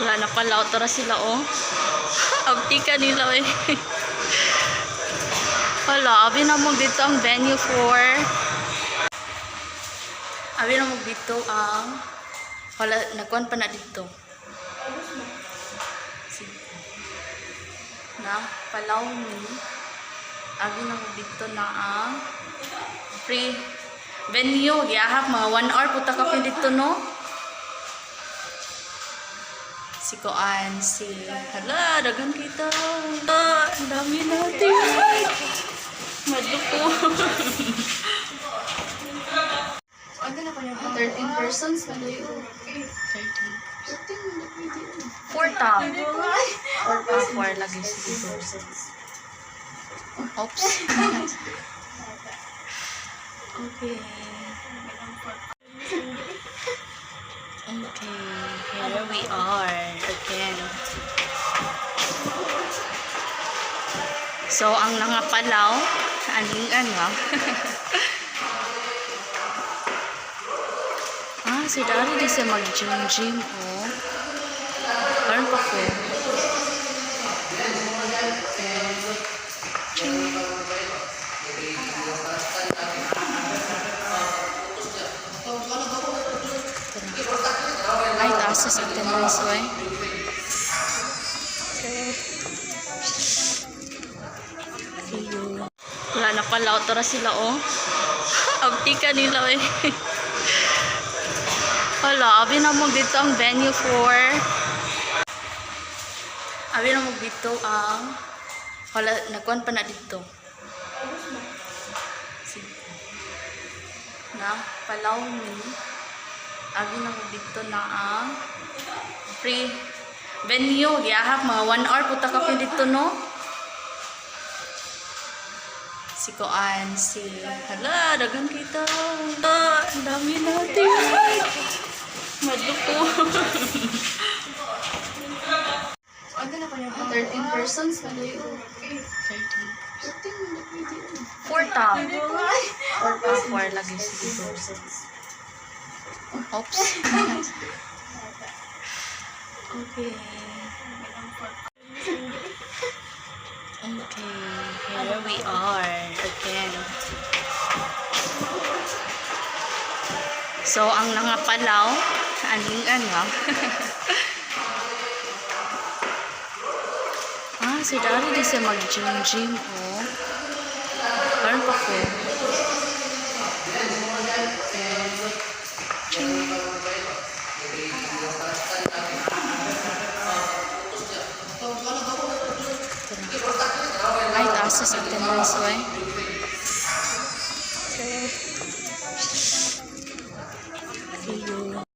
Wala na pala. Tara sila, oh. Abdi ka nila, eh. Wala, abi na mo dito ang venue for... Abi na mo dito ang... Wala, nagkuhan pa na dito. Sige. Na, Palaw ni. Abi na mo dito na ang... Free venue. Giyahap, mga 1 hour puta ka pa dito, no? Si Koan, si... Hala, dagan kita. Ang dami natin. Madluko. Ano na pa niya? 13 persons? 13. 4 top. 4 lagi si persons. Oops. Okay. Okay, here we are again. So, ang nangapalaw, aning nga. Si Dari di siya mag-gym, oh. Parang pa ko. Ay, taas sa attendance, eh. Wala na pala. Tara sila, oh. Abdi ka nila, eh. Wala, abi na mo dito ang venue for... Abi na mo dito ang... Wala, nagkuhan pa na dito. Sige. Na, Palaw ni. Abi na mo dito na ang... Free venue. Giyahap, mga 1 hour puta ka pa dito, no? Si Koan, si... Hala, dagan kita. Ang dami natin. Madluko. Ano na pa niya? 13 persons? 13. 4 top. 4 lagi si persons. Oops. Okay. Okay, here we are again. So, ang nangapalaw, aning nga. Si Dari di siya mag-gym, oh. Parang pa ko. Ay, taas sa attendance, eh.